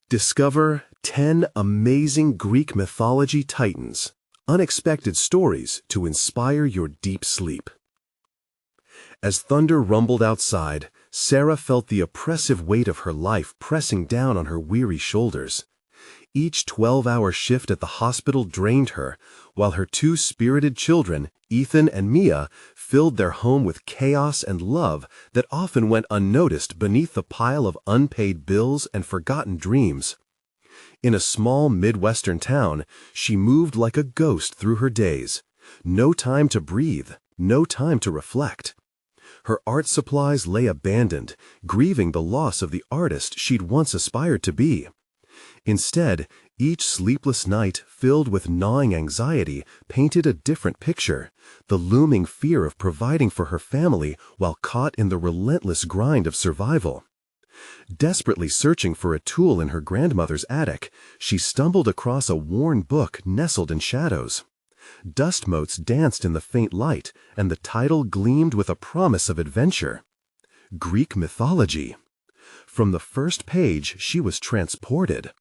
Discover 10 amazing Greek mythology titans, unexpected stories to inspire your deep sleep. As thunder rumbled outside, Sara felt the oppressive weight of her life pressing down on her weary shoulders. Each 12-hour shift at the hospital drained her, while her two spirited children, Ethan and Mia, filled their home with chaos and love that often went unnoticed beneath the pile of unpaid bills and forgotten dreams. In a small Midwestern town, she moved like a ghost through her days. No time to breathe, no time to reflect. Her art supplies lay abandoned, grieving the loss of the artist she'd once aspired to be. Instead, each sleepless night, filled with gnawing anxiety, painted a different picture, the looming fear of providing for her family while caught in the relentless grind of survival. Desperately searching for a tool in her grandmother's attic, she stumbled across a worn book nestled in shadows. Dust motes danced in the faint light, and the title gleamed with a promise of adventure. Greek Mythology. From the first page, she was transported.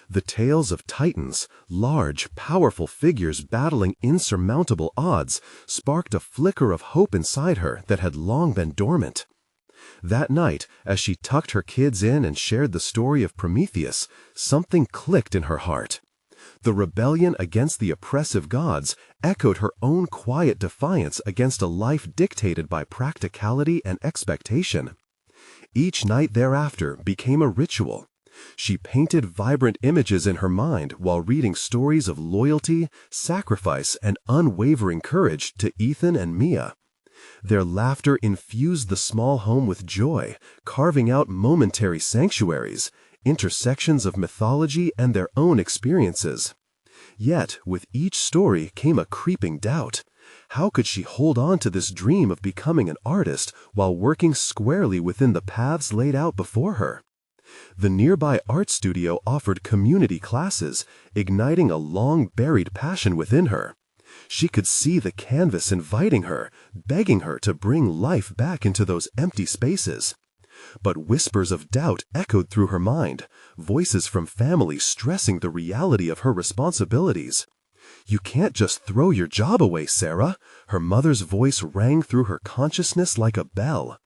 The tales of titans, large, powerful figures battling insurmountable odds, sparked a flicker of hope inside her that had long been dormant. That night, as she tucked her kids in and shared the story of Prometheus, something clicked in her heart. The rebellion against the oppressive gods echoed her own quiet defiance against a life dictated by practicality and expectation. Each night thereafter became a ritual. She painted vibrant images in her mind while reading stories of loyalty, sacrifice, and unwavering courage to Ethan and Mia. Their laughter infused the small home with joy, carving out momentary sanctuaries, intersections of mythology and their own experiences. Yet, with each story came a creeping doubt. How could she hold on to this dream of becoming an artist while working squarely within the paths laid out before her? The nearby art studio offered community classes, igniting a long-buried passion within her. She could see the canvas inviting her, begging her to bring life back into those empty spaces. But whispers of doubt echoed through her mind, voices from family stressing the reality of her responsibilities. "You can't just throw your job away, Sara," her mother's voice rang through her consciousness like a bell.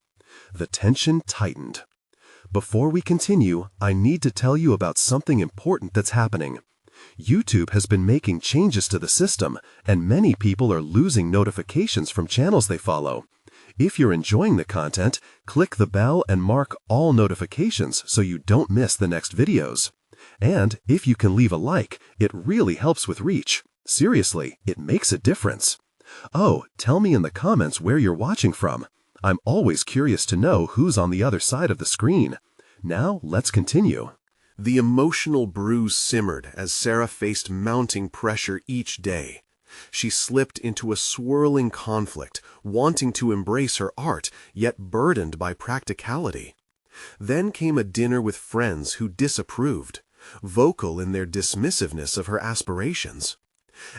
The tension tightened. Before we continue, I need to tell you about something important that's happening. YouTube has been making changes to the system, and many people are losing notifications from channels they follow. If you're enjoying the content, click the bell and mark all notifications so you don't miss the next videos. And if you can leave a like, it really helps with reach. Seriously, it makes a difference. Oh, tell me in the comments where you're watching from. I'm always curious to know who's on the other side of the screen. Now, let's continue. The emotional bruise simmered as Sara faced mounting pressure each day. She slipped into a swirling conflict, wanting to embrace her art, yet burdened by practicality. Then came a dinner with friends who disapproved, vocal in their dismissiveness of her aspirations.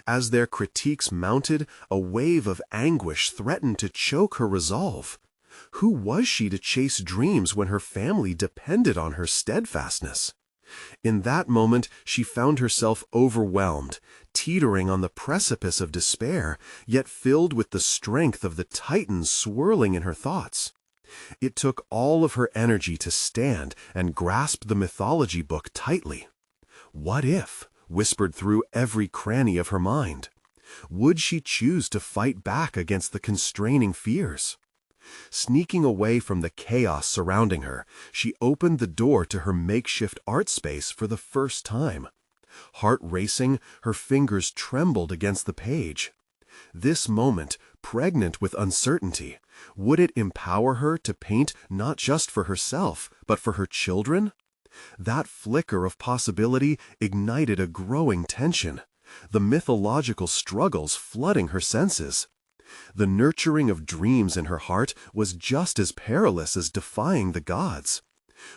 As their critiques mounted, a wave of anguish threatened to choke her resolve. Who was she to chase dreams when her family depended on her steadfastness? In that moment, she found herself overwhelmed, teetering on the precipice of despair, yet filled with the strength of the titans swirling in her thoughts. It took all of her energy to stand and grasp the mythology book tightly. What if? Whispered through every cranny of her mind. Would she choose to fight back against the constraining fears? Sneaking away from the chaos surrounding her, she opened the door to her makeshift art space for the first time. Heart racing, her fingers trembled against the page. This moment, pregnant with uncertainty, would it empower her to paint not just for herself, but for her children? That flicker of possibility ignited a growing tension, the mythological struggles flooding her senses. The nurturing of dreams in her heart was just as perilous as defying the gods.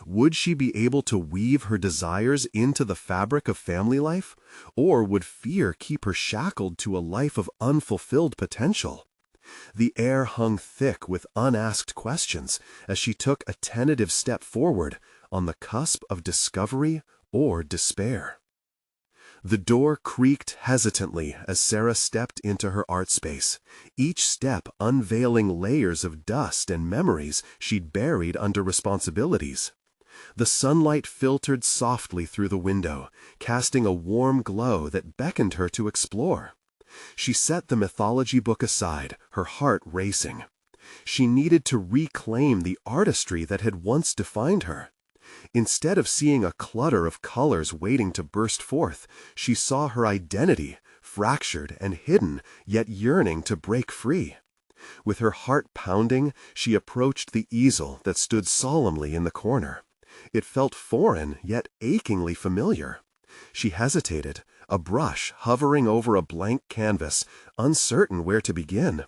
Would she be able to weave her desires into the fabric of family life, or would fear keep her shackled to a life of unfulfilled potential? The air hung thick with unasked questions as she took a tentative step forward, on the cusp of discovery or despair. The door creaked hesitantly as Sara stepped into her art space, each step unveiling layers of dust and memories she'd buried under responsibilities. The sunlight filtered softly through the window, casting a warm glow that beckoned her to explore. She set the mythology book aside, her heart racing. She needed to reclaim the artistry that had once defined her. Instead of seeing a clutter of colors waiting to burst forth, she saw her identity, fractured and hidden, yet yearning to break free. With her heart pounding, she approached the easel that stood solemnly in the corner. It felt foreign, yet achingly familiar. She hesitated, a brush hovering over a blank canvas, uncertain where to begin.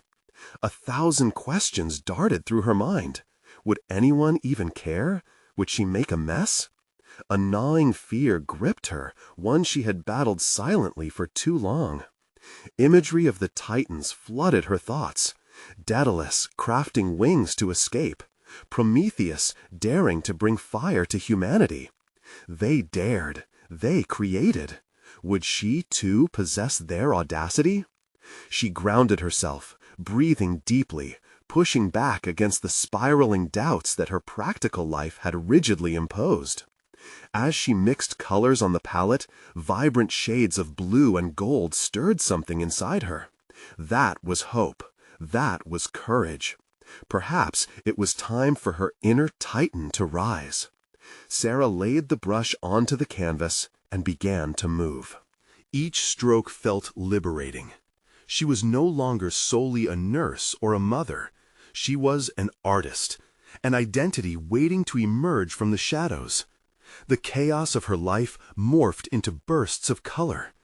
1,000 questions darted through her mind. Would anyone even care? Would she make a mess? A gnawing fear gripped her, one she had battled silently for too long. Imagery of the Titans flooded her thoughts. Daedalus crafting wings to escape. Prometheus daring to bring fire to humanity. They dared. They created. Would she, too, possess their audacity? She grounded herself, breathing deeply, pushing back against the spiraling doubts that her practical life had rigidly imposed. As she mixed colors on the palette, vibrant shades of blue and gold stirred something inside her. That was hope. That was courage. Perhaps it was time for her inner Titan to rise. Sara laid the brush onto the canvas and began to move. Each stroke felt liberating. She was no longer solely a nurse or a mother. She was an artist, an identity waiting to emerge from the shadows. The chaos of her life morphed into bursts of color.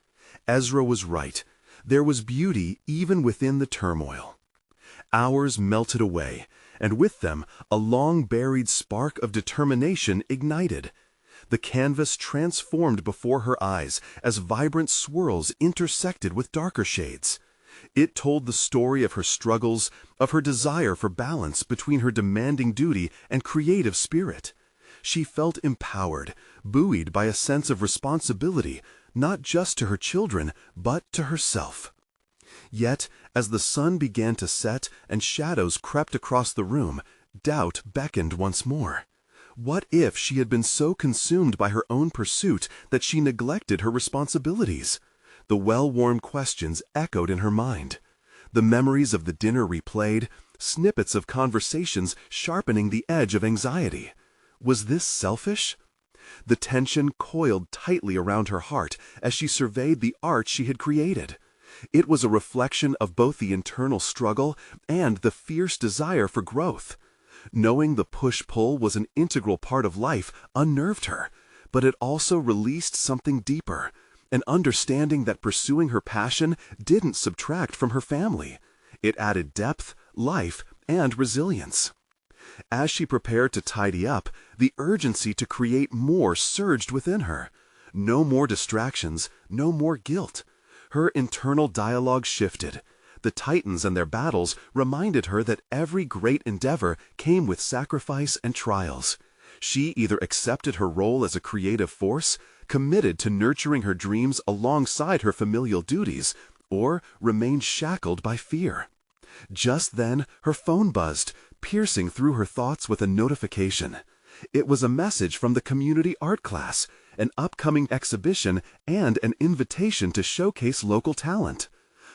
Ezra was right. There was beauty even within the turmoil. Hours melted away, and with them a long-buried spark of determination ignited. The canvas transformed before her eyes as vibrant swirls intersected with darker shades. It told the story of her struggles, of her desire for balance between her demanding duty and creative spirit. She felt empowered, buoyed by a sense of responsibility, not just to her children, but to herself. Yet, as the sun began to set and shadows crept across the room, doubt beckoned once more. What if she had been so consumed by her own pursuit that she neglected her responsibilities? The well-worn questions echoed in her mind. The memories of the dinner replayed, snippets of conversations sharpening the edge of anxiety. Was this selfish? The tension coiled tightly around her heart as she surveyed the art she had created. It was a reflection of both the internal struggle and the fierce desire for growth. Knowing the push-pull was an integral part of life unnerved her, but it also released something deeper, an understanding that pursuing her passion didn't subtract from her family. It added depth, life, and resilience. As she prepared to tidy up, the urgency to create more surged within her. No more distractions, no more guilt. Her internal dialogue shifted. The Titans and their battles reminded her that every great endeavor came with sacrifice and trials. She either accepted her role as a creative force, committed to nurturing her dreams alongside her familial duties, or remained shackled by fear. Just then, her phone buzzed, piercing through her thoughts with a notification. It was a message from the community art class, an upcoming exhibition, and an invitation to showcase local talent.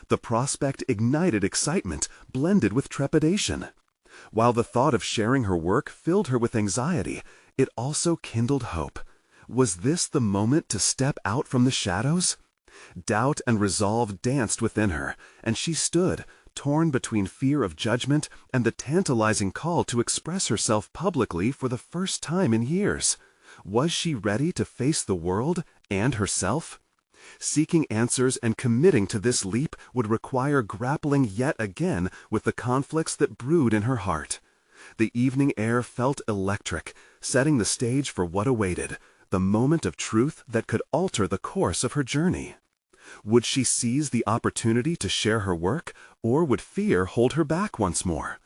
The prospect ignited excitement, blended with trepidation. While the thought of sharing her work filled her with anxiety, it also kindled hope. Was this the moment to step out from the shadows? Doubt and resolve danced within her, and she stood, torn between fear of judgment and the tantalizing call to express herself publicly for the first time in years. Was she ready to face the world and herself? Seeking answers and committing to this leap would require grappling yet again with the conflicts that brewed in her heart. The evening air felt electric, setting the stage for what awaited, the moment of truth that could alter the course of her journey. Would she seize the opportunity to share her work, or would fear hold her back once more?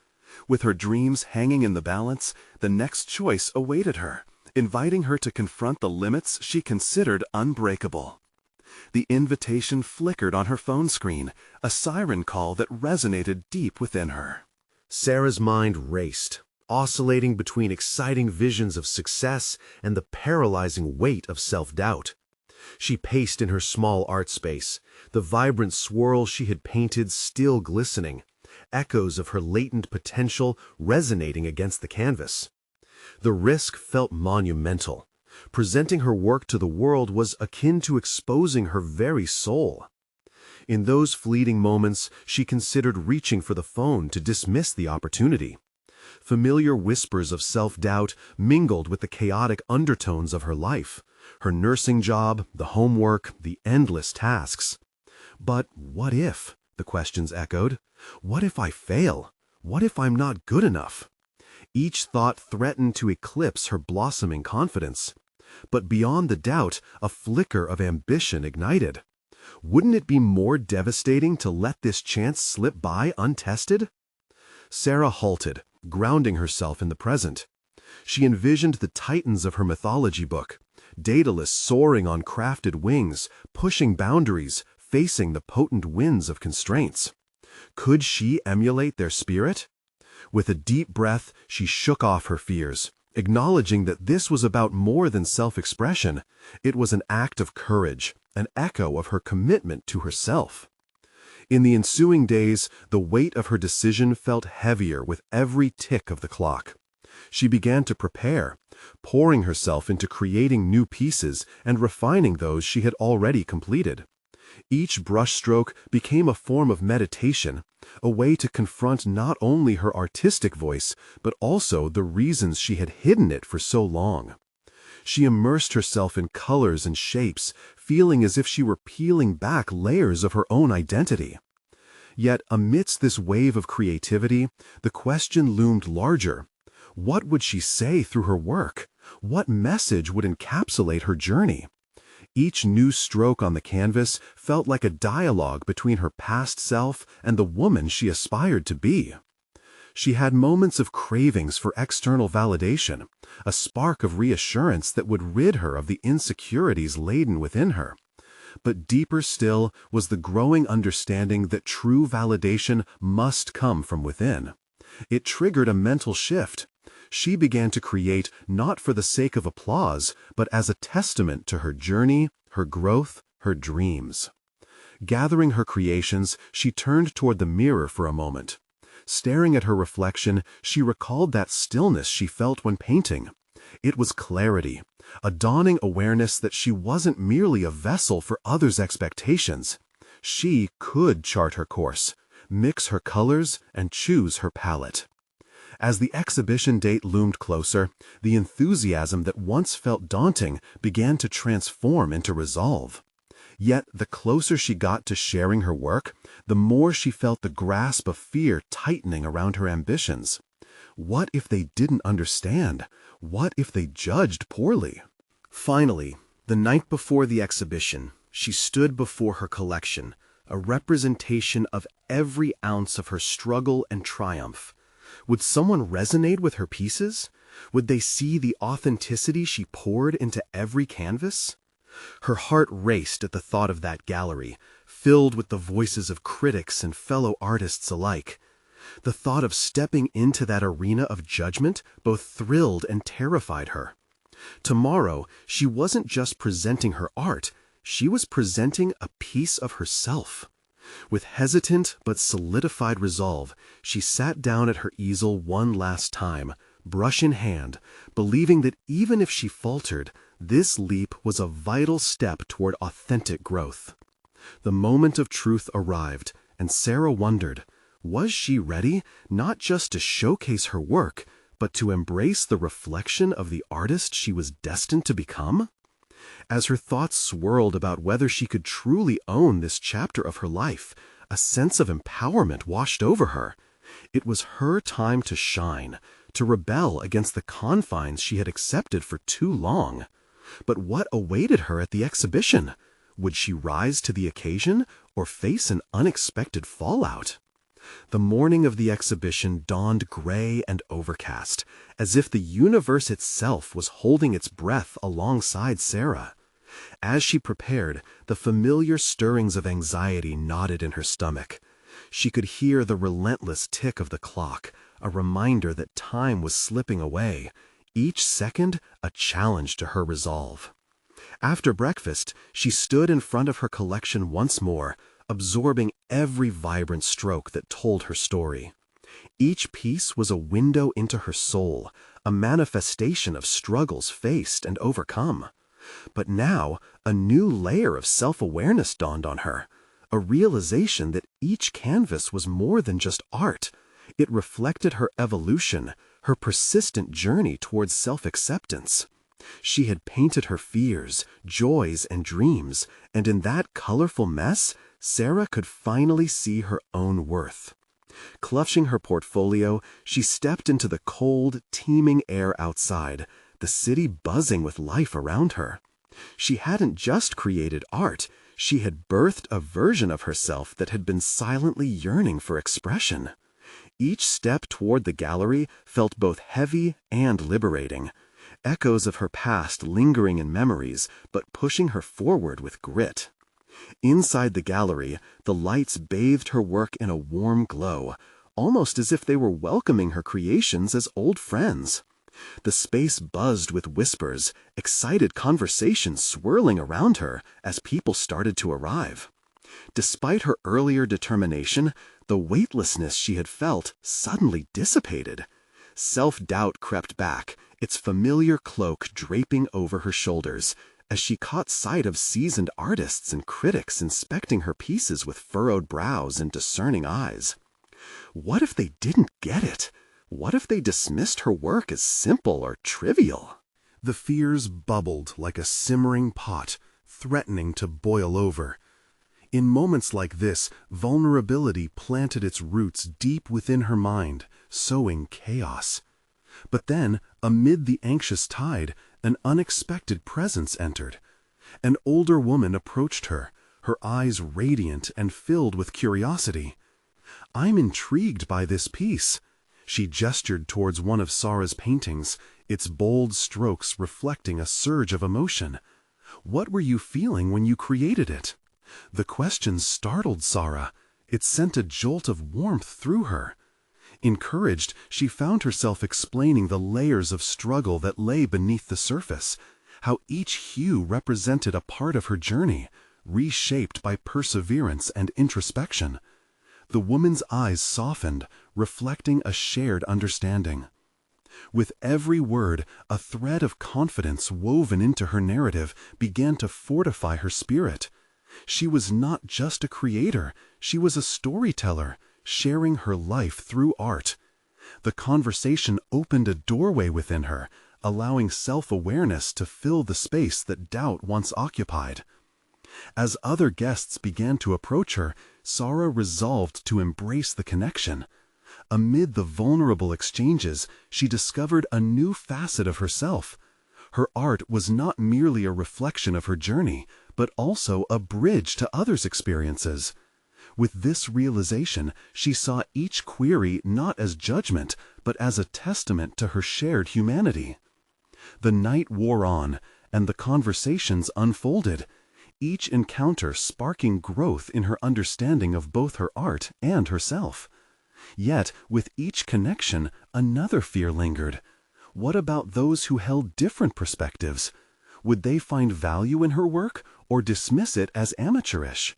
With her dreams hanging in the balance, the next choice awaited her, inviting her to confront the limits she considered unbreakable. The invitation flickered on her phone screen, a siren call that resonated deep within her. Sara's mind raced, oscillating between exciting visions of success and the paralyzing weight of self-doubt. She paced in her small art space, the vibrant swirl she had painted still glistening, echoes of her latent potential resonating against the canvas. The risk felt monumental. Presenting her work to the world was akin to exposing her very soul. In those fleeting moments, she considered reaching for the phone to dismiss the opportunity. Familiar whispers of self-doubt mingled with the chaotic undertones of her life, her nursing job, the homework, the endless tasks. But what if, the questions echoed, what if I fail? What if I'm not good enough? Each thought threatened to eclipse her blossoming confidence. But beyond the doubt, a flicker of ambition ignited. Wouldn't it be more devastating to let this chance slip by untested? Sara halted, grounding herself in the present. She envisioned the titans of her mythology book, Daedalus soaring on crafted wings, pushing boundaries, facing the potent winds of constraints. Could she emulate their spirit? With a deep breath, she shook off her fears, acknowledging that this was about more than self-expression. It was an act of courage, an echo of her commitment to herself. In the ensuing days, the weight of her decision felt heavier with every tick of the clock. She began to prepare, pouring herself into creating new pieces and refining those she had already completed. Each brushstroke became a form of meditation, a way to confront not only her artistic voice, but also the reasons she had hidden it for so long. She immersed herself in colors and shapes, feeling as if she were peeling back layers of her own identity. Yet, amidst this wave of creativity, the question loomed larger. What would she say through her work? What message would encapsulate her journey? Each new stroke on the canvas felt like a dialogue between her past self and the woman she aspired to be. She had moments of cravings for external validation, a spark of reassurance that would rid her of the insecurities laden within her. But deeper still was the growing understanding that true validation must come from within. It triggered a mental shift. She began to create not for the sake of applause, but as a testament to her journey, her growth, her dreams. Gathering her creations, she turned toward the mirror for a moment. Staring at her reflection, she recalled that stillness she felt when painting. It was clarity, a dawning awareness that she wasn't merely a vessel for others' expectations. She could chart her course, mix her colors, and choose her palette. As the exhibition date loomed closer, the enthusiasm that once felt daunting began to transform into resolve. Yet, the closer she got to sharing her work, the more she felt the grasp of fear tightening around her ambitions. What if they didn't understand? What if they judged poorly? Finally, the night before the exhibition, she stood before her collection, a representation of every ounce of her struggle and triumph. Would someone resonate with her pieces? Would they see the authenticity she poured into every canvas? Her heart raced at the thought of that gallery, filled with the voices of critics and fellow artists alike. The thought of stepping into that arena of judgment both thrilled and terrified her. Tomorrow, she wasn't just presenting her art, she was presenting a piece of herself. With hesitant but solidified resolve, she sat down at her easel one last time, brush in hand, believing that even if she faltered, this leap was a vital step toward authentic growth. The moment of truth arrived, and Sara wondered, was she ready not just to showcase her work, but to embrace the reflection of the artist she was destined to become? As her thoughts swirled about whether she could truly own this chapter of her life, a sense of empowerment washed over her. It was her time to shine, to rebel against the confines she had accepted for too long. But what awaited her at the exhibition? Would she rise to the occasion or face an unexpected fallout? The morning of the exhibition dawned gray and overcast, as if the universe itself was holding its breath alongside Sara. As she prepared, the familiar stirrings of anxiety knotted in her stomach. She could hear the relentless tick of the clock, a reminder that time was slipping away, each second a challenge to her resolve. After breakfast, she stood in front of her collection once more, absorbing every vibrant stroke that told her story. Each piece was a window into her soul, a manifestation of struggles faced and overcome. But now, a new layer of self-awareness dawned on her, a realization that each canvas was more than just art. It reflected her evolution, her persistent journey towards self-acceptance. She had painted her fears, joys, and dreams, and in that colorful mess, Sara could finally see her own worth. Clutching her portfolio, she stepped into the cold, teeming air outside, the city buzzing with life around her. She hadn't just created art, she had birthed a version of herself that had been silently yearning for expression. Each step toward the gallery felt both heavy and liberating, echoes of her past lingering in memories, but pushing her forward with grit. Inside the gallery, the lights bathed her work in a warm glow, almost as if they were welcoming her creations as old friends. The space buzzed with whispers, excited conversations swirling around her as people started to arrive. Despite her earlier determination, the weightlessness she had felt suddenly dissipated. Self-doubt crept back, its familiar cloak draping over her shoulders, as she caught sight of seasoned artists and critics inspecting her pieces with furrowed brows and discerning eyes. What if they didn't get it? What if they dismissed her work as simple or trivial? The fears bubbled like a simmering pot, threatening to boil over. In moments like this, vulnerability planted its roots deep within her mind, sowing chaos. But then, amid the anxious tide, an unexpected presence entered. An older woman approached her, her eyes radiant and filled with curiosity. "I'm intrigued by this piece." She gestured towards one of Sara's paintings, its bold strokes reflecting a surge of emotion. "What were you feeling when you created it?" The question startled Sara. It sent a jolt of warmth through her. Encouraged, she found herself explaining the layers of struggle that lay beneath the surface, how each hue represented a part of her journey, reshaped by perseverance and introspection. The woman's eyes softened, reflecting a shared understanding. With every word, a thread of confidence woven into her narrative began to fortify her spirit. She was not just a creator, she was a storyteller, sharing her life through art. The conversation opened a doorway within her, allowing self-awareness to fill the space that doubt once occupied. As other guests began to approach her, Sara resolved to embrace the connection. Amid the vulnerable exchanges, she discovered a new facet of herself. Her art was not merely a reflection of her journey, but also a bridge to others' experiences. With this realization, she saw each query not as judgment, but as a testament to her shared humanity. The night wore on, and the conversations unfolded, each encounter sparking growth in her understanding of both her art and herself. Yet, with each connection, another fear lingered. What about those who held different perspectives? Would they find value in her work, or dismiss it as amateurish?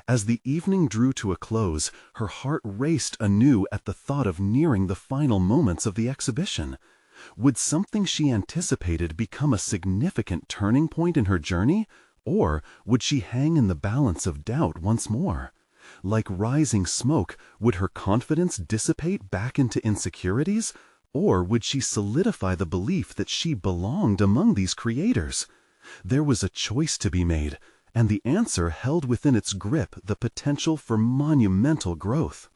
As the evening drew to a close, her heart raced anew at the thought of nearing the final moments of the exhibition. Would something she anticipated become a significant turning point in her journey, or would she hang in the balance of doubt once more? Like rising smoke, would her confidence dissipate back into insecurities, or would she solidify the belief that she belonged among these creators? There was a choice to be made, and the answer held within its grip the potential for monumental growth.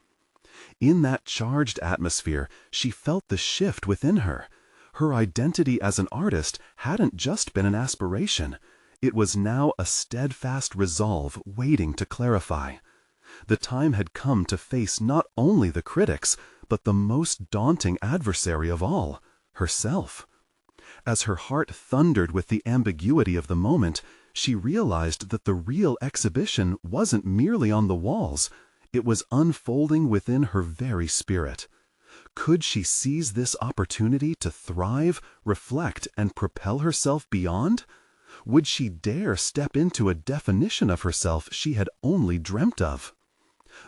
In that charged atmosphere, she felt the shift within her. Her identity as an artist hadn't just been an aspiration. It was now a steadfast resolve waiting to clarify. The time had come to face not only the critics, but the most daunting adversary of all, herself. As her heart thundered with the ambiguity of the moment, she realized that the real exhibition wasn't merely on the walls, it was unfolding within her very spirit. Could she seize this opportunity to thrive, reflect, and propel herself beyond? Would she dare step into a definition of herself she had only dreamt of?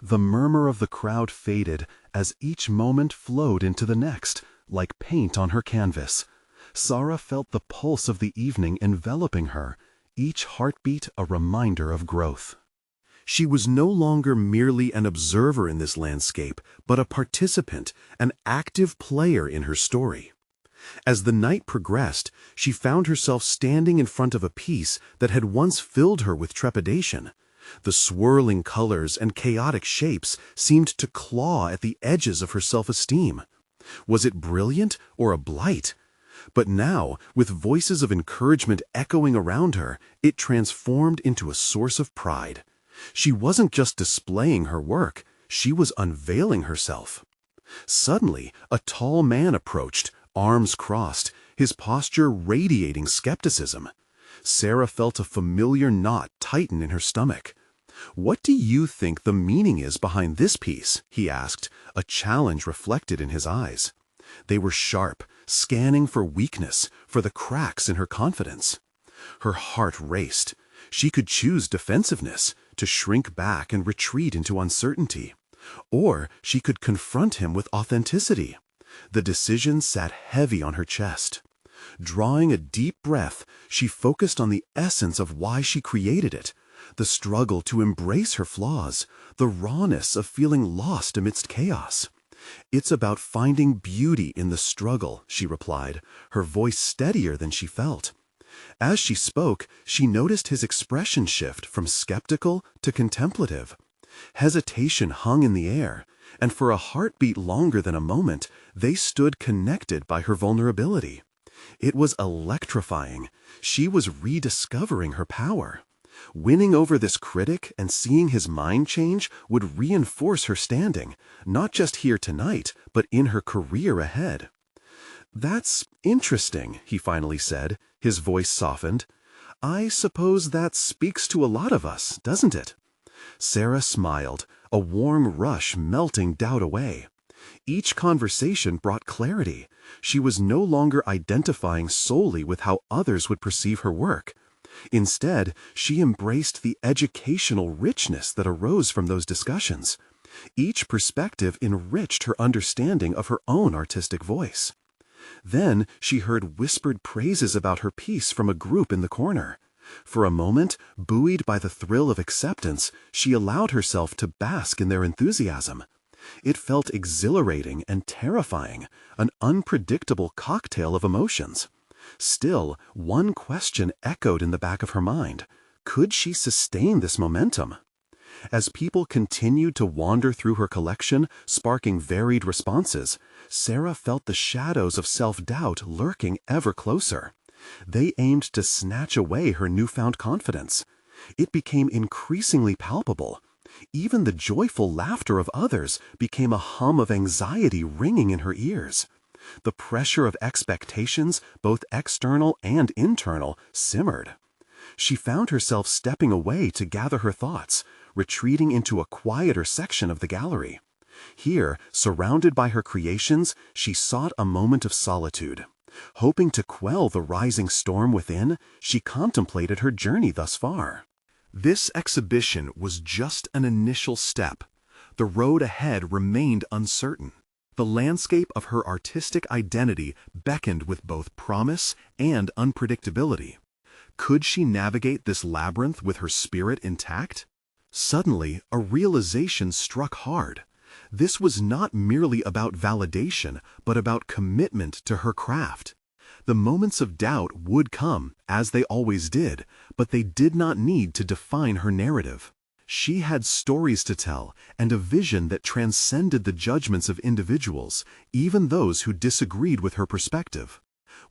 The murmur of the crowd faded as each moment flowed into the next, like paint on her canvas. Sara felt the pulse of the evening enveloping her, each heartbeat a reminder of growth. She was no longer merely an observer in this landscape, but a participant, an active player in her story. As the night progressed, she found herself standing in front of a piece that had once filled her with trepidation. The swirling colors and chaotic shapes seemed to claw at the edges of her self-esteem. Was it brilliant or a blight? But now, with voices of encouragement echoing around her, it transformed into a source of pride. She wasn't just displaying her work, she was unveiling herself. Suddenly, a tall man approached, arms crossed, his posture radiating skepticism. Sara felt a familiar knot tighten in her stomach. "What do you think the meaning is behind this piece?" he asked, a challenge reflected in his eyes. They were sharp, scanning for weakness, for the cracks in her confidence. Her heart raced. She could choose defensiveness, to shrink back and retreat into uncertainty. Or she could confront him with authenticity. The decision sat heavy on her chest. Drawing a deep breath, she focused on the essence of why she created it, the struggle to embrace her flaws, the rawness of feeling lost amidst chaos. "It's about finding beauty in the struggle," she replied, her voice steadier than she felt. As she spoke, she noticed his expression shift from skeptical to contemplative. Hesitation hung in the air, and for a heartbeat longer than a moment, they stood connected by her vulnerability. It was electrifying. She was rediscovering her power. Winning over this critic and seeing his mind change would reinforce her standing, not just here tonight, but in her career ahead. "That's interesting," he finally said, his voice softened. "I suppose that speaks to a lot of us, doesn't it?" Sara smiled, a warm rush melting doubt away. Each conversation brought clarity. She was no longer identifying solely with how others would perceive her work. Instead, she embraced the educational richness that arose from those discussions. Each perspective enriched her understanding of her own artistic voice. Then she heard whispered praises about her piece from a group in the corner. For a moment, buoyed by the thrill of acceptance, she allowed herself to bask in their enthusiasm. It felt exhilarating and terrifying, an unpredictable cocktail of emotions. Still, one question echoed in the back of her mind. Could she sustain this momentum? As people continued to wander through her collection, sparking varied responses, Sara felt the shadows of self-doubt lurking ever closer. They aimed to snatch away her newfound confidence. It became increasingly palpable. Even the joyful laughter of others became a hum of anxiety ringing in her ears. The pressure of expectations, both external and internal, simmered. She found herself stepping away to gather her thoughts, retreating into a quieter section of the gallery. Here, surrounded by her creations, she sought a moment of solitude. Hoping to quell the rising storm within, she contemplated her journey thus far. This exhibition was just an initial step. The road ahead remained uncertain. The landscape of her artistic identity beckoned with both promise and unpredictability. Could she navigate this labyrinth with her spirit intact? Suddenly, a realization struck hard. This was not merely about validation, but about commitment to her craft. The moments of doubt would come, as they always did, but they did not need to define her narrative. She had stories to tell and a vision that transcended the judgments of individuals, even those who disagreed with her perspective.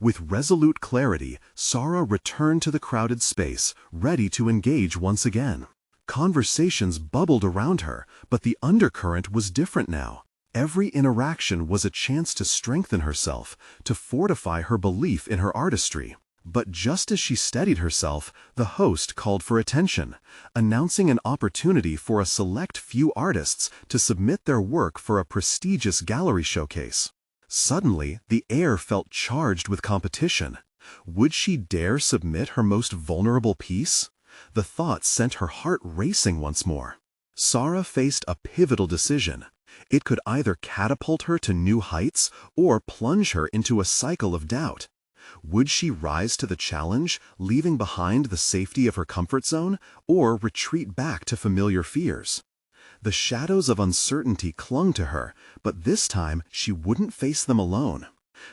With resolute clarity, Sara returned to the crowded space, ready to engage once again. Conversations bubbled around her, but the undercurrent was different now. Every interaction was a chance to strengthen herself, to fortify her belief in her artistry. But just as she steadied herself, the host called for attention, announcing an opportunity for a select few artists to submit their work for a prestigious gallery showcase. Suddenly, the air felt charged with competition. Would she dare submit her most vulnerable piece? The thought sent her heart racing once more. Sara faced a pivotal decision. It could either catapult her to new heights or plunge her into a cycle of doubt. Would she rise to the challenge, leaving behind the safety of her comfort zone, or retreat back to familiar fears? The shadows of uncertainty clung to her, but this time she wouldn't face them alone.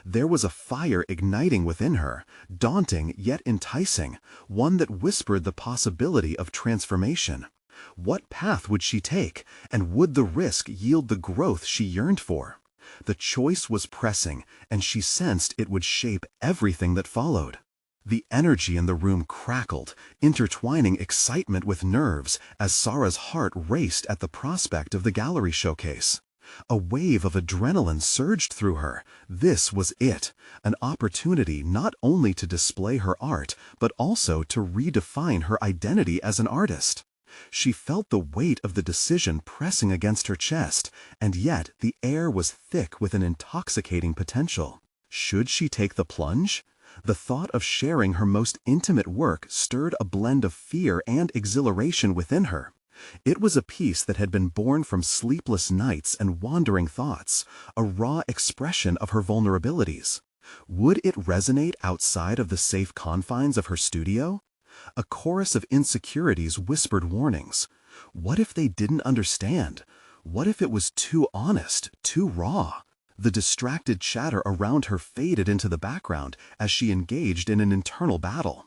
There was a fire igniting within her, daunting yet enticing, one that whispered the possibility of transformation. What path would she take, and would the risk yield the growth she yearned for? The choice was pressing, and she sensed it would shape everything that followed. The energy in the room crackled, intertwining excitement with nerves as Sara's heart raced at the prospect of the gallery showcase. A wave of adrenaline surged through her. This was it, an opportunity not only to display her art, but also to redefine her identity as an artist. She felt the weight of the decision pressing against her chest, and yet the air was thick with an intoxicating potential. Should she take the plunge? The thought of sharing her most intimate work stirred a blend of fear and exhilaration within her. It was a piece that had been born from sleepless nights and wandering thoughts, a raw expression of her vulnerabilities. Would it resonate outside of the safe confines of her studio? A chorus of insecurities whispered warnings. What if they didn't understand? What if it was too honest, too raw? The distracted chatter around her faded into the background as she engaged in an internal battle.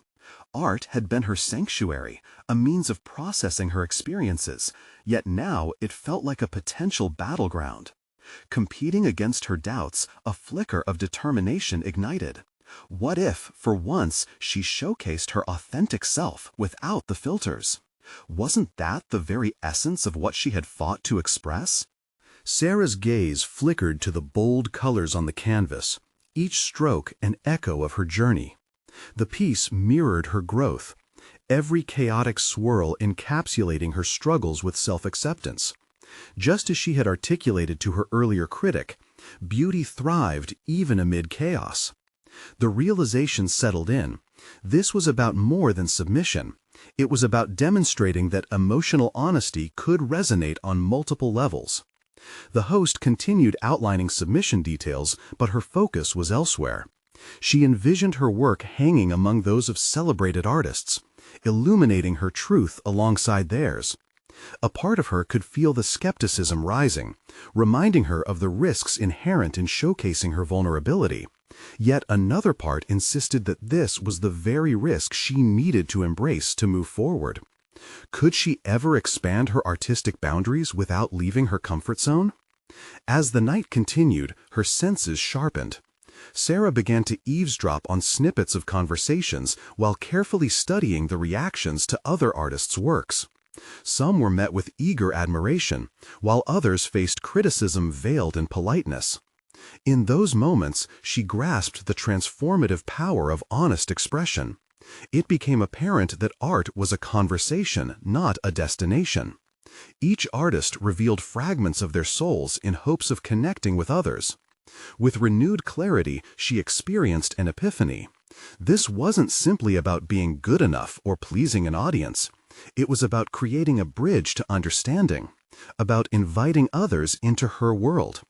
Art had been her sanctuary, a means of processing her experiences, yet now it felt like a potential battleground. Competing against her doubts, a flicker of determination ignited. What if, for once, she showcased her authentic self without the filters? Wasn't that the very essence of what she had fought to express? Sara's gaze flickered to the bold colors on the canvas, each stroke an echo of her journey. The piece mirrored her growth, every chaotic swirl encapsulating her struggles with self-acceptance. Just as she had articulated to her earlier critic, beauty thrived even amid chaos. The realization settled in. This was about more than submission. It was about demonstrating that emotional honesty could resonate on multiple levels. The host continued outlining submission details, but her focus was elsewhere. She envisioned her work hanging among those of celebrated artists, illuminating her truth alongside theirs. A part of her could feel the skepticism rising, reminding her of the risks inherent in showcasing her vulnerability. Yet another part insisted that this was the very risk she needed to embrace to move forward. Could she ever expand her artistic boundaries without leaving her comfort zone? As the night continued, her senses sharpened. Sara began to eavesdrop on snippets of conversations while carefully studying the reactions to other artists' works. Some were met with eager admiration, while others faced criticism veiled in politeness. In those moments, she grasped the transformative power of honest expression. It became apparent that art was a conversation, not a destination. Each artist revealed fragments of their souls in hopes of connecting with others. With renewed clarity, she experienced an epiphany. This wasn't simply about being good enough or pleasing an audience. It was about creating a bridge to understanding, about inviting others into her world.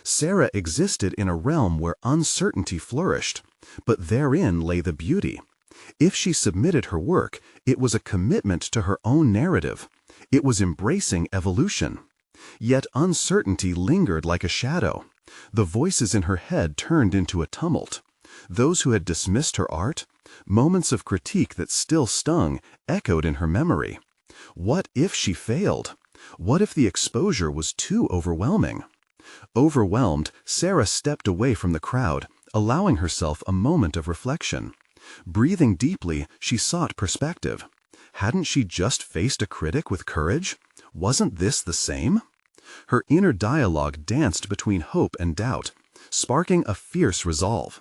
Sara existed in a realm where uncertainty flourished, but therein lay the beauty. If she submitted her work, it was a commitment to her own narrative. It was embracing evolution. Yet uncertainty lingered like a shadow. The voices in her head turned into a tumult. Those who had dismissed her art, moments of critique that still stung, echoed in her memory. What if she failed? What if the exposure was too overwhelming? Overwhelmed, Sara stepped away from the crowd, allowing herself a moment of reflection. Breathing deeply, she sought perspective. Hadn't she just faced a critic with courage? Wasn't this the same? Her inner dialogue danced between hope and doubt, sparking a fierce resolve.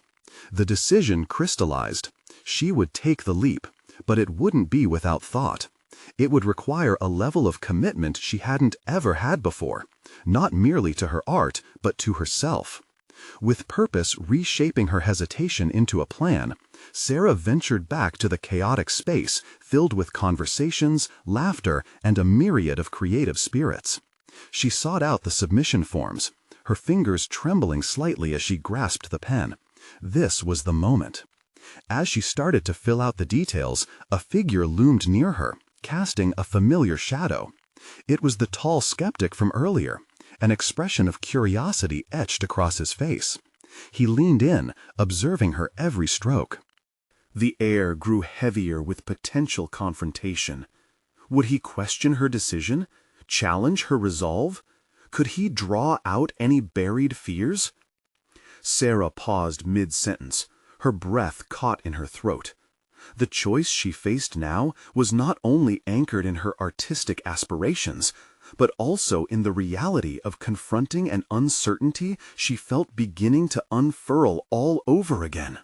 The decision crystallized. She would take the leap, but it wouldn't be without thought. It would require a level of commitment she hadn't ever had before, not merely to her art, but to herself. With purpose reshaping her hesitation into a plan, Sara ventured back to the chaotic space filled with conversations, laughter, and a myriad of creative spirits. She sought out the submission forms, her fingers trembling slightly as she grasped the pen. This was the moment. As she started to fill out the details, a figure loomed near her, casting a familiar shadow. It was the tall skeptic from earlier. An expression of curiosity etched across his face. He leaned in, observing her every stroke. The air grew heavier with potential confrontation. Would he question her decision? Challenge her resolve? Could he draw out any buried fears? Sara paused mid-sentence, her breath caught in her throat. The choice she faced now was not only anchored in her artistic aspirations, but also in the reality of confronting an uncertainty she felt beginning to unfurl all over again.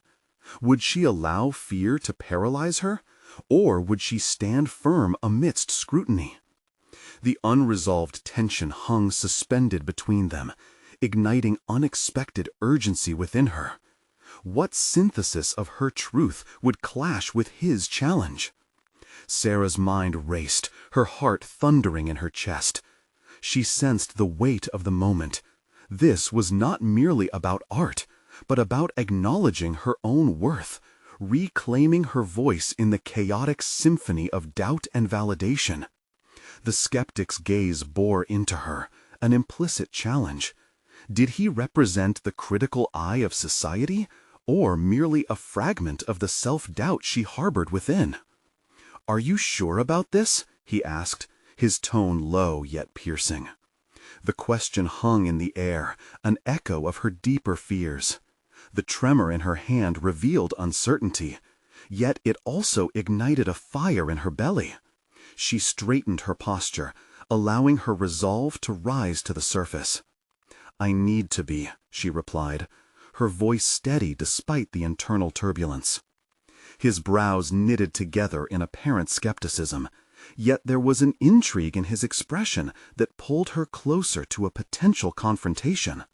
Would she allow fear to paralyze her, or would she stand firm amidst scrutiny? The unresolved tension hung suspended between them, igniting unexpected urgency within her. What synthesis of her truth would clash with his challenge? Sara's mind raced, her heart thundering in her chest. She sensed the weight of the moment. This was not merely about art, but about acknowledging her own worth, reclaiming her voice in the chaotic symphony of doubt and validation. The skeptic's gaze bore into her, an implicit challenge. Did he represent the critical eye of society, or merely a fragment of the self-doubt she harbored within? "Are you sure about this?" he asked, his tone low yet piercing. The question hung in the air, an echo of her deeper fears. The tremor in her hand revealed uncertainty, yet it also ignited a fire in her belly. She straightened her posture, allowing her resolve to rise to the surface. "I need to be," she replied, her voice steady despite the internal turbulence. His brows knitted together in apparent skepticism, yet there was an intrigue in his expression that pulled her closer to a potential confrontation.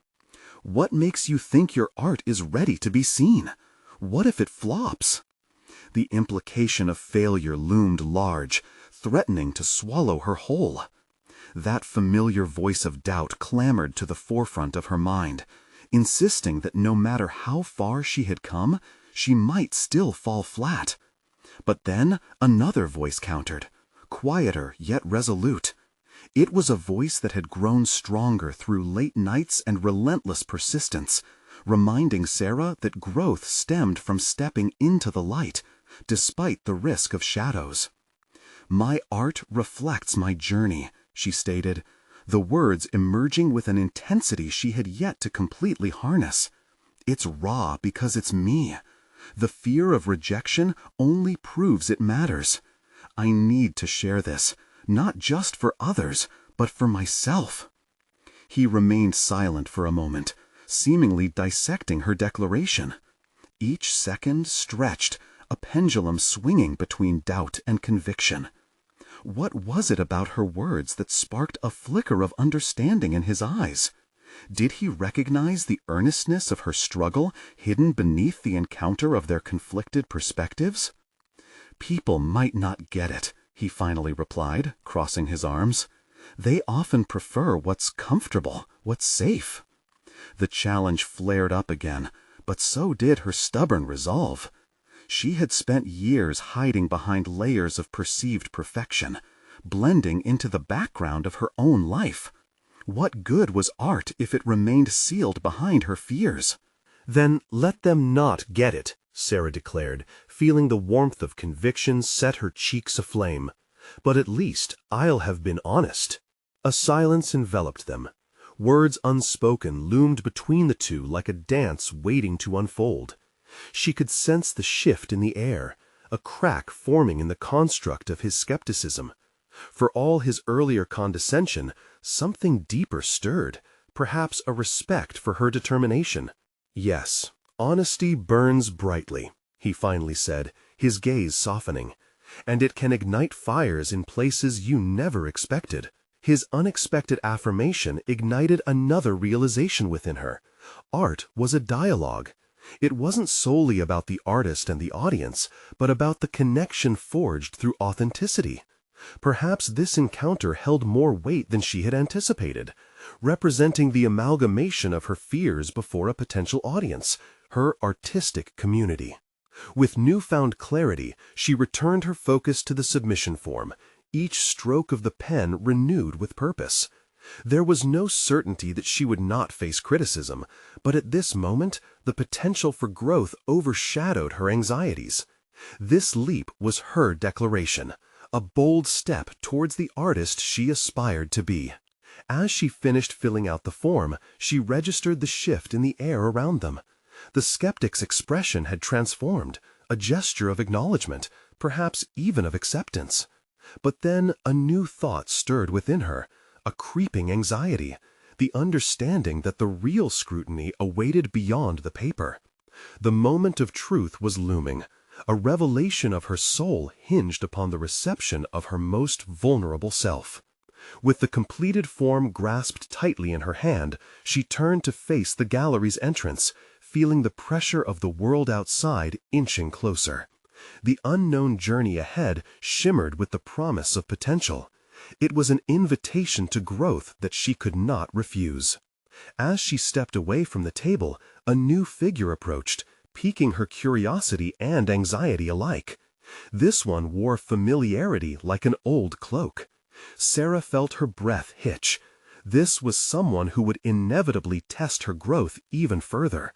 "What makes you think your art is ready to be seen? What if it flops?" The implication of failure loomed large, threatening to swallow her whole. That familiar voice of doubt clamored to the forefront of her mind, insisting that no matter how far she had come, she might still fall flat. But then another voice countered, quieter yet resolute. It was a voice that had grown stronger through late nights and relentless persistence, reminding Sara that growth stemmed from stepping into the light, despite the risk of shadows. "My art reflects my journey," she stated, the words emerging with an intensity she had yet to completely harness. "It's raw because it's me. The fear of rejection only proves it matters. I need to share this, not just for others, but for myself." He remained silent for a moment, seemingly dissecting her declaration. Each second stretched, a pendulum swinging between doubt and conviction. What was it about her words that sparked a flicker of understanding in his eyes? Did he recognize the earnestness of her struggle hidden beneath the encounter of their conflicted perspectives? "People might not get it," he finally replied, crossing his arms. "They often prefer what's comfortable, what's safe." The challenge flared up again, but so did her stubborn resolve. She had spent years hiding behind layers of perceived perfection, blending into the background of her own life. What good was art if it remained sealed behind her fears? "Then let them not get it," Sara declared, feeling the warmth of conviction set her cheeks aflame. "But at least I'll have been honest." A silence enveloped them. Words unspoken loomed between the two like a dance waiting to unfold. She could sense the shift in the air, a crack forming in the construct of his skepticism. For all his earlier condescension, something deeper stirred, perhaps a respect for her determination. "Yes, honesty burns brightly," he finally said, his gaze softening, "and it can ignite fires in places you never expected." His unexpected affirmation ignited another realization within her. Art was a dialogue. It wasn't solely about the artist and the audience, but about the connection forged through authenticity. Perhaps this encounter held more weight than she had anticipated, representing the amalgamation of her fears before a potential audience, her artistic community. With newfound clarity, she returned her focus to the submission form, each stroke of the pen renewed with purpose. There was no certainty that she would not face criticism, but at this moment, the potential for growth overshadowed her anxieties. This leap was her declaration, a bold step towards the artist she aspired to be. As she finished filling out the form, she registered the shift in the air around them. The skeptic's expression had transformed, a gesture of acknowledgement, perhaps even of acceptance. But then a new thought stirred within her, a creeping anxiety, the understanding that the real scrutiny awaited beyond the paper. The moment of truth was looming. A revelation of her soul hinged upon the reception of her most vulnerable self. With the completed form grasped tightly in her hand, she turned to face the gallery's entrance, feeling the pressure of the world outside inching closer. The unknown journey ahead shimmered with the promise of potential. It was an invitation to growth that she could not refuse. As she stepped away from the table, a new figure approached, piquing her curiosity and anxiety alike. This one wore familiarity like an old cloak. Sara felt her breath hitch. This was someone who would inevitably test her growth even further.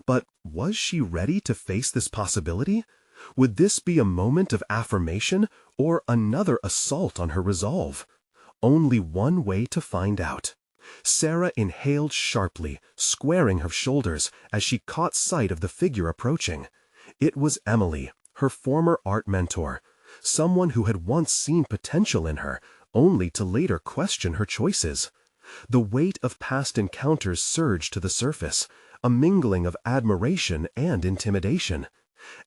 But was she ready to face this possibility? Would this be a moment of affirmation or another assault on her resolve? Only one way to find out. Sara inhaled sharply, squaring her shoulders as she caught sight of the figure approaching. It was Emily, her former art mentor, someone who had once seen potential in her, only to later question her choices. The weight of past encounters surged to the surface, a mingling of admiration and intimidation.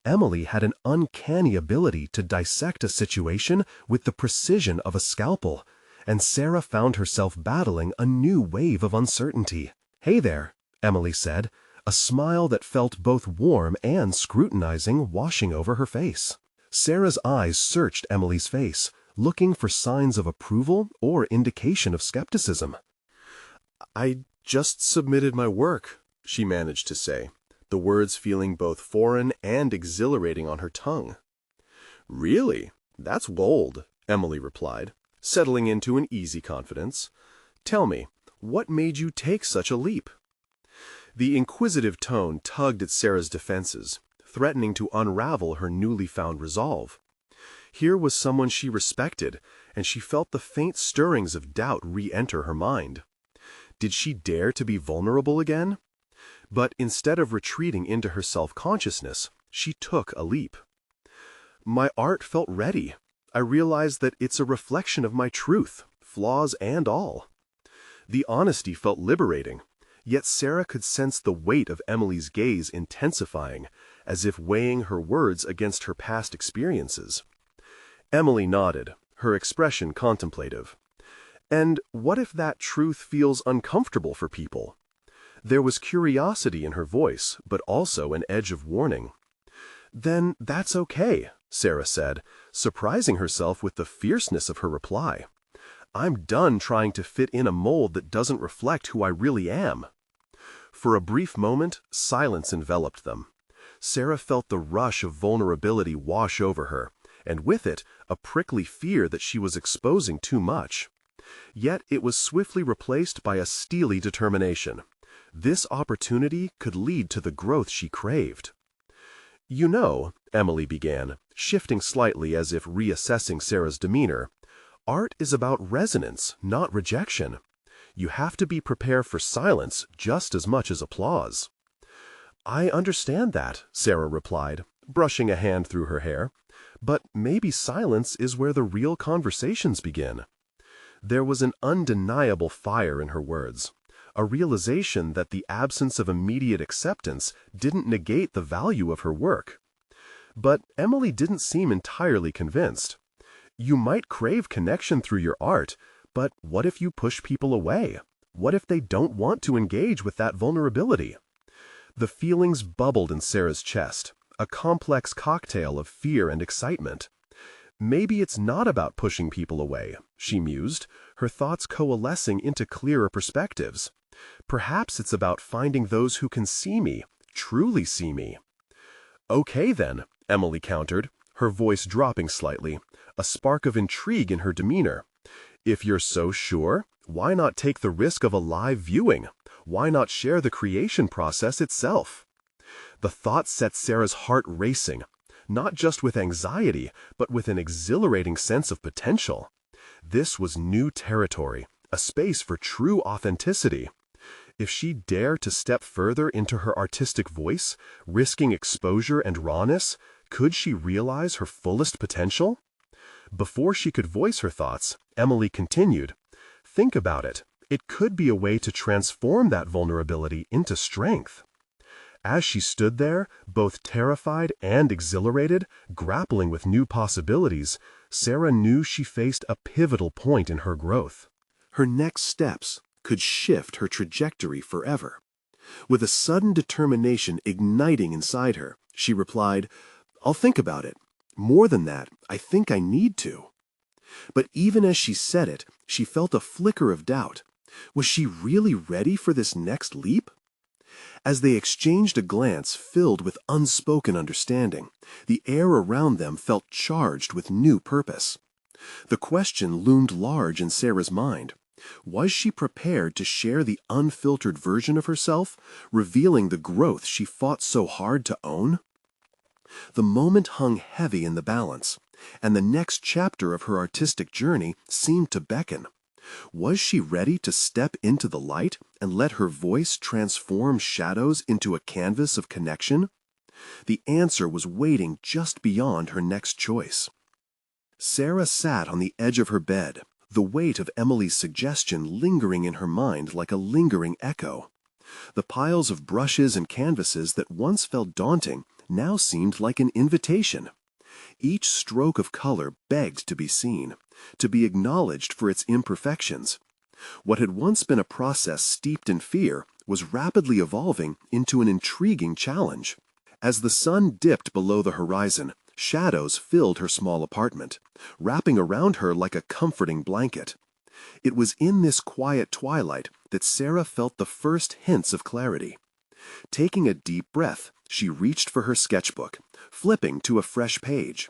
Emily had an uncanny ability to dissect a situation with the precision of a scalpel, and Sara found herself battling a new wave of uncertainty. "Hey there," Emily said, a smile that felt both warm and scrutinizing washing over her face. Sara's eyes searched Emily's face, looking for signs of approval or indication of skepticism. "I just submitted my work," she managed to say, the words feeling both foreign and exhilarating on her tongue. "Really? That's bold," Emily replied, settling into an easy confidence. "Tell me, what made you take such a leap?" The inquisitive tone tugged at Sara's defenses, threatening to unravel her newly found resolve. Here was someone she respected, and she felt the faint stirrings of doubt re-enter her mind. Did she dare to be vulnerable again? But instead of retreating into her self-consciousness, she took a leap. "My art felt ready. I realized that it's a reflection of my truth, flaws and all." The honesty felt liberating, yet Sara could sense the weight of Emily's gaze intensifying, as if weighing her words against her past experiences. Emily nodded, her expression contemplative. "And what if that truth feels uncomfortable for people?" There was curiosity in her voice, but also an edge of warning. "Then that's okay," Sara said, surprising herself with the fierceness of her reply. "I'm done trying to fit in a mold that doesn't reflect who I really am." For a brief moment, silence enveloped them. Sara felt the rush of vulnerability wash over her, and with it, a prickly fear that she was exposing too much. Yet it was swiftly replaced by a steely determination. This opportunity could lead to the growth she craved. "You know," Emily began, shifting slightly as if reassessing Sara's demeanor, "art is about resonance, not rejection. You have to be prepared for silence just as much as applause." "I understand that," Sara replied, brushing a hand through her hair. But maybe silence is where the real conversations begin. There was an undeniable fire in her words, a realization that the absence of immediate acceptance didn't negate the value of her work. But Emily didn't seem entirely convinced. You might crave connection through your art, but what if you push people away? What if they don't want to engage with that vulnerability? The feelings bubbled in Sara's chest, a complex cocktail of fear and excitement. Maybe it's not about pushing people away, she mused, her thoughts coalescing into clearer perspectives. Perhaps it's about finding those who can see me, truly see me. Okay then, Emily countered, her voice dropping slightly, a spark of intrigue in her demeanor. If you're so sure, why not take the risk of a live viewing? Why not share the creation process itself? The thought set Sara's heart racing, not just with anxiety, but with an exhilarating sense of potential. This was new territory, a space for true authenticity. If she dared to step further into her artistic voice, risking exposure and rawness, could she realize her fullest potential? Before she could voice her thoughts, Emily continued, "Think about it. It could be a way to transform that vulnerability into strength." As she stood there, both terrified and exhilarated, grappling with new possibilities, Sara knew she faced a pivotal point in her growth. Her next steps could shift her trajectory forever. With a sudden determination igniting inside her, she replied, "I'll think about it. More than that, I think I need to." But even as she said it, she felt a flicker of doubt. Was she really ready for this next leap? As they exchanged a glance filled with unspoken understanding, the air around them felt charged with new purpose. The question loomed large in Sara's mind. Was she prepared to share the unfiltered version of herself, revealing the growth she fought so hard to own? The moment hung heavy in the balance, and the next chapter of her artistic journey seemed to beckon. Was she ready to step into the light and let her voice transform shadows into a canvas of connection? The answer was waiting just beyond her next choice. Sara sat on the edge of her bed, the weight of Emily's suggestion lingering in her mind like a lingering echo. The piles of brushes and canvases that once felt daunting now seemed like an invitation. Each stroke of color begged to be seen, to be acknowledged for its imperfections. What had once been a process steeped in fear was rapidly evolving into an intriguing challenge. As the sun dipped below the horizon, shadows filled her small apartment, wrapping around her like a comforting blanket. It was in this quiet twilight that Sara felt the first hints of clarity. Taking a deep breath, she reached for her sketchbook, flipping to a fresh page.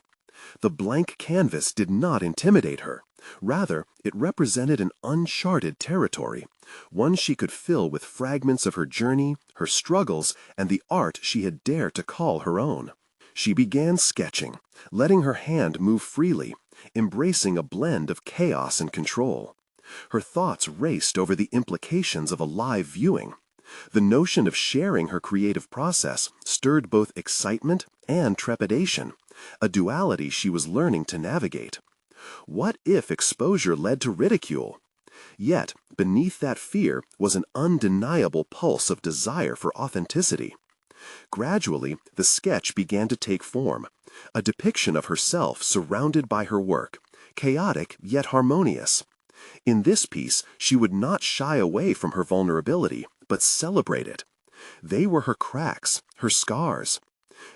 The blank canvas did not intimidate her. Rather, it represented an uncharted territory, one she could fill with fragments of her journey, her struggles, and the art she had dared to call her own. She began sketching, letting her hand move freely, embracing a blend of chaos and control. Her thoughts raced over the implications of a live viewing. The notion of sharing her creative process stirred both excitement and trepidation, a duality she was learning to navigate. What if exposure led to ridicule? Yet, beneath that fear was an undeniable pulse of desire for authenticity. Gradually, the sketch began to take form, a depiction of herself surrounded by her work, chaotic yet harmonious. In this piece, she would not shy away from her vulnerability, but celebrate it. They were her cracks, her scars.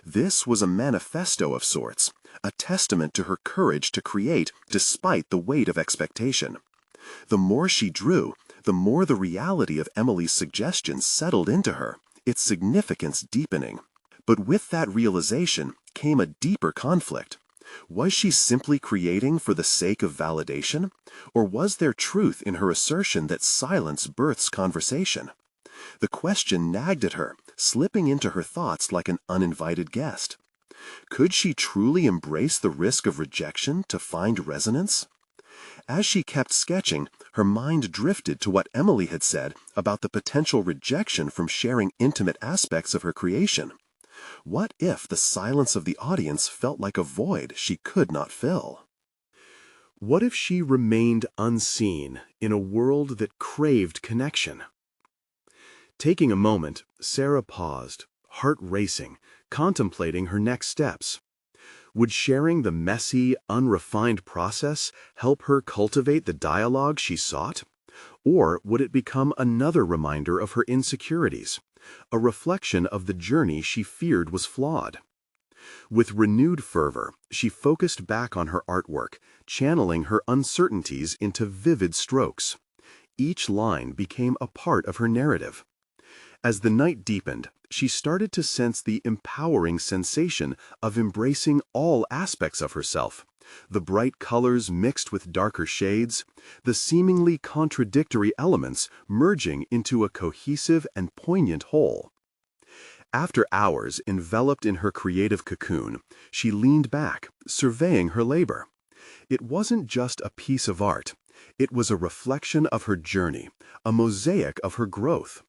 This was a manifesto of sorts, a testament to her courage to create despite the weight of expectation. The more she drew, the more the reality of Emily's suggestions settled into her, its significance deepening. But with that realization came a deeper conflict. Was she simply creating for the sake of validation, or was there truth in her assertion that silence births conversation? The question nagged at her, slipping into her thoughts like an uninvited guest. Could she truly embrace the risk of rejection to find resonance? As she kept sketching, her mind drifted to what Emily had said about the potential rejection from sharing intimate aspects of her creation. What if the silence of the audience felt like a void she could not fill? What if she remained unseen in a world that craved connection? Taking a moment, Sara paused, heart racing, contemplating her next steps. Would sharing the messy, unrefined process help her cultivate the dialogue she sought? Or would it become another reminder of her insecurities, a reflection of the journey she feared was flawed? With renewed fervor, she focused back on her artwork, channeling her uncertainties into vivid strokes. Each line became a part of her narrative. As the night deepened, she started to sense the empowering sensation of embracing all aspects of herself, the bright colors mixed with darker shades, the seemingly contradictory elements merging into a cohesive and poignant whole. After hours enveloped in her creative cocoon, she leaned back, surveying her labor. It wasn't just a piece of art. It was a reflection of her journey, a mosaic of her growth.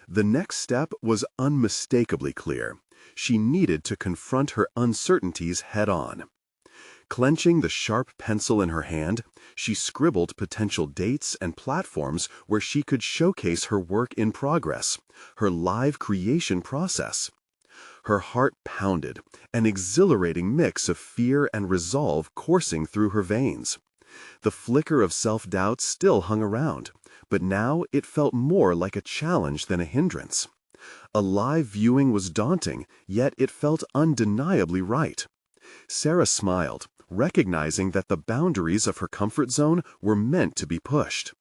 The next step was unmistakably clear. She needed to confront her uncertainties head-on. Clenching the sharp pencil in her hand, she scribbled potential dates and platforms where she could showcase her work in progress, her live creation process. Her heart pounded, an exhilarating mix of fear and resolve coursing through her veins. The flicker of self-doubt still hung around, but now it felt more like a challenge than a hindrance. A live viewing was daunting, yet it felt undeniably right. Sara smiled, recognizing that the boundaries of her comfort zone were meant to be pushed.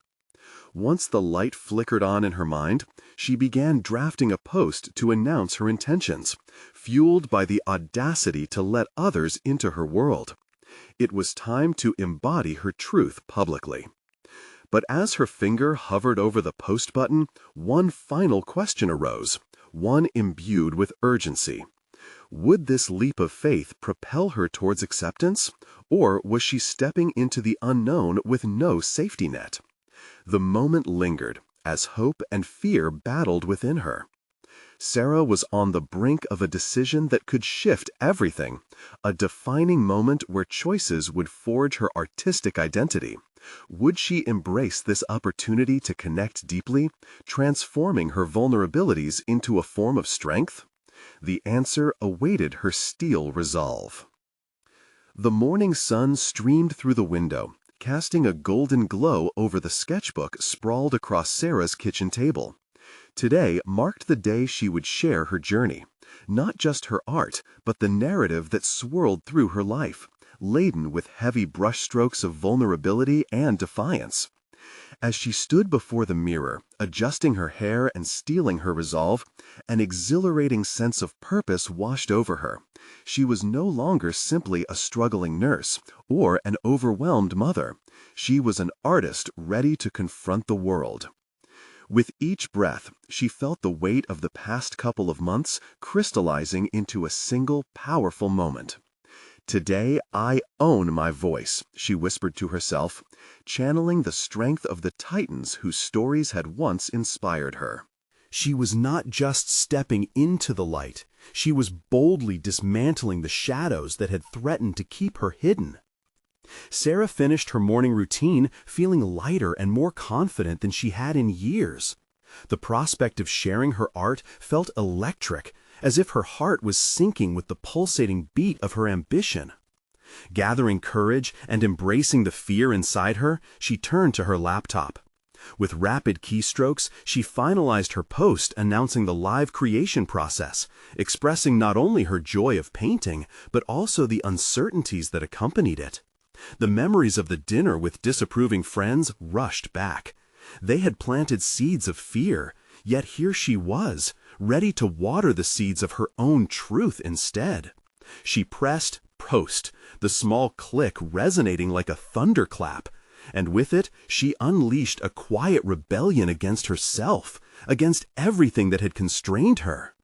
Once the light flickered on in her mind, she began drafting a post to announce her intentions, fueled by the audacity to let others into her world. It was time to embody her truth publicly. But as her finger hovered over the post button, one final question arose, one imbued with urgency. Would this leap of faith propel her towards acceptance, or was she stepping into the unknown with no safety net? The moment lingered, as hope and fear battled within her. Sara was on the brink of a decision that could shift everything, a defining moment where choices would forge her artistic identity. Would she embrace this opportunity to connect deeply, transforming her vulnerabilities into a form of strength? The answer awaited her steel resolve. The morning sun streamed through the window, casting a golden glow over the sketchbook sprawled across Sara's kitchen table. Today marked the day she would share her journey, not just her art, but the narrative that swirled through her life, laden with heavy brushstrokes of vulnerability and defiance. As she stood before the mirror, adjusting her hair and steeling her resolve, an exhilarating sense of purpose washed over her. She was no longer simply a struggling nurse or an overwhelmed mother. She was an artist ready to confront the world. With each breath, she felt the weight of the past couple of months crystallizing into a single powerful moment. "Today I own my voice," she whispered to herself, channeling the strength of the titans whose stories had once inspired her. She was not just stepping into the light, she was boldly dismantling the shadows that had threatened to keep her hidden. Sara finished her morning routine feeling lighter and more confident than she had in years. The prospect of sharing her art felt electric, as if her heart was syncing with the pulsating beat of her ambition. Gathering courage and embracing the fear inside her, she turned to her laptop. With rapid keystrokes, she finalized her post announcing the live creation process, expressing not only her joy of painting, but also the uncertainties that accompanied it. The memories of the dinner with disapproving friends rushed back. They had planted seeds of fear, yet here she was, ready to water the seeds of her own truth instead. She pressed post, the small click resonating like a thunderclap, and with it she unleashed a quiet rebellion against herself, against everything that had constrained her.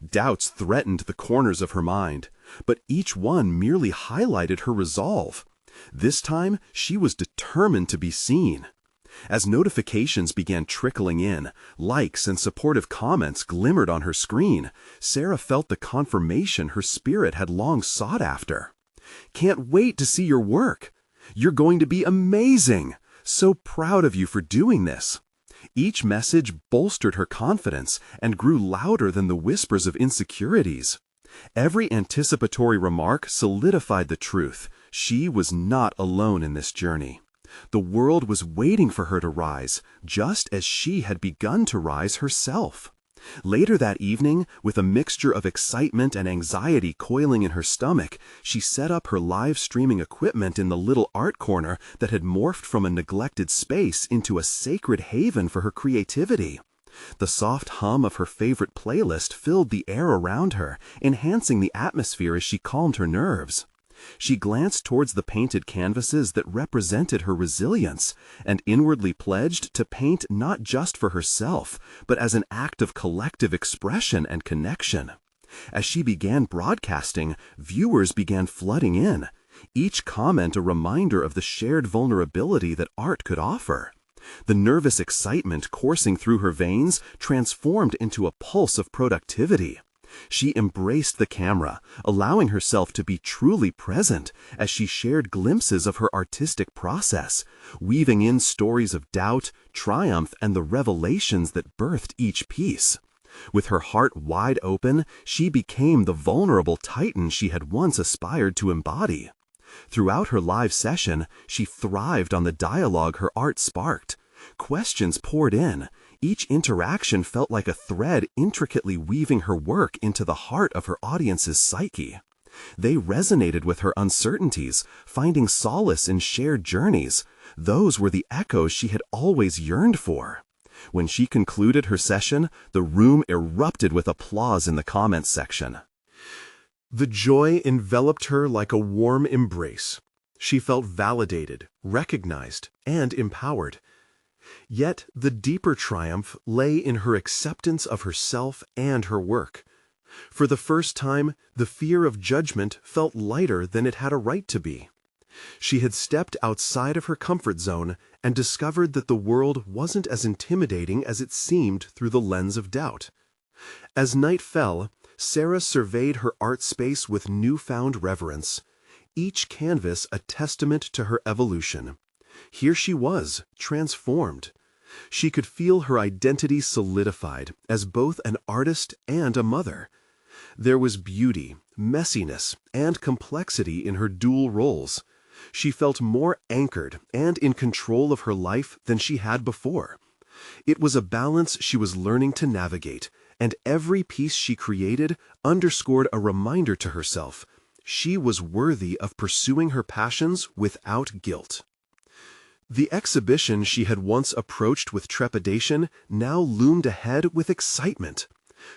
Doubts threatened the corners of her mind, but each one merely highlighted her resolve. This time she was determined to be seen. As notifications began trickling in, likes and supportive comments glimmered on her screen, Sara felt the confirmation her spirit had long sought after. "Can't wait to see your work. You're going to be amazing. So proud of you for doing this." Each message bolstered her confidence and grew louder than the whispers of insecurities. Every anticipatory remark solidified the truth. She was not alone in this journey. The world was waiting for her to rise, just as she had begun to rise herself. Later that evening, with a mixture of excitement and anxiety coiling in her stomach, she set up her live streaming equipment in the little art corner that had morphed from a neglected space into a sacred haven for her creativity. The soft hum of her favorite playlist filled the air around her, enhancing the atmosphere as she calmed her nerves. She glanced towards the painted canvases that represented her resilience, and inwardly pledged to paint not just for herself, but as an act of collective expression and connection. As she began broadcasting, viewers began flooding in, each comment a reminder of the shared vulnerability that art could offer. The nervous excitement coursing through her veins transformed into a pulse of productivity. She embraced the camera, allowing herself to be truly present as she shared glimpses of her artistic process, weaving in stories of doubt, triumph, and the revelations that birthed each piece. With her heart wide open, she became the vulnerable titan she had once aspired to embody. Throughout her live session, she thrived on the dialogue her art sparked. Questions poured in. Each interaction felt like a thread intricately weaving her work into the heart of her audience's psyche. They resonated with her uncertainties, finding solace in shared journeys. Those were the echoes she had always yearned for. When she concluded her session, the room erupted with applause in the comments section. The joy enveloped her like a warm embrace. She felt validated, recognized, and empowered. Yet the deeper triumph lay in her acceptance of herself and her work. For the first time, the fear of judgment felt lighter than it had a right to be. She had stepped outside of her comfort zone and discovered that the world wasn't as intimidating as it seemed through the lens of doubt. As night fell, Sara surveyed her art space with newfound reverence, each canvas a testament to her evolution. Here she was, transformed. She could feel her identity solidified as both an artist and a mother. There was beauty, messiness, and complexity in her dual roles. She felt more anchored and in control of her life than she had before. It was a balance she was learning to navigate, and every piece she created underscored a reminder to herself. She was worthy of pursuing her passions without guilt. The exhibition she had once approached with trepidation now loomed ahead with excitement.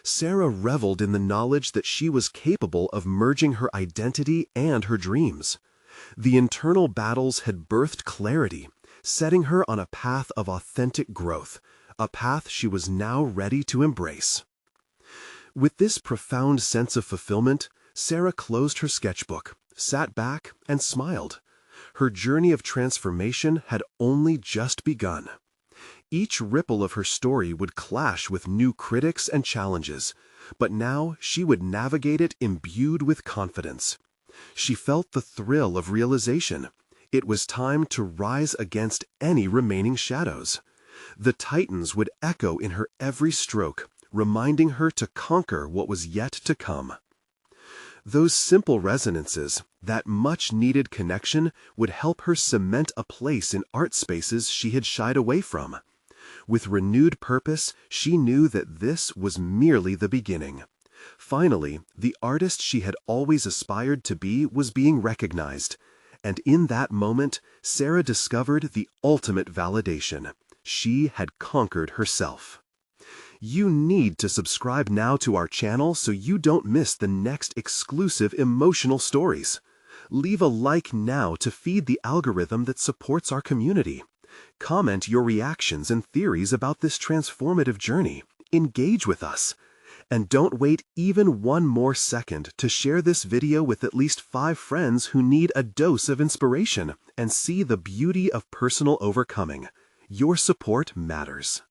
Sara reveled in the knowledge that she was capable of merging her identity and her dreams. The internal battles had birthed clarity, setting her on a path of authentic growth, a path she was now ready to embrace. With this profound sense of fulfillment, Sara closed her sketchbook, sat back, and smiled. Her journey of transformation had only just begun. Each ripple of her story would clash with new critics and challenges, but now she would navigate it imbued with confidence. She felt the thrill of realization. It was time to rise against any remaining shadows. The titans would echo in her every stroke, reminding her to conquer what was yet to come. Those simple resonances, that much-needed connection, would help her cement a place in art spaces she had shied away from. With renewed purpose, she knew that this was merely the beginning. Finally, the artist she had always aspired to be was being recognized, and in that moment, Sara discovered the ultimate validation. She had conquered herself. You need to subscribe now to our channel so you don't miss the next exclusive emotional stories. Leave a like now to feed the algorithm that supports our community. Comment your reactions and theories about this transformative journey. Engage with us. And don't wait even one more second to share this video with at least 5 friends who need a dose of inspiration and see the beauty of personal overcoming. Your support matters.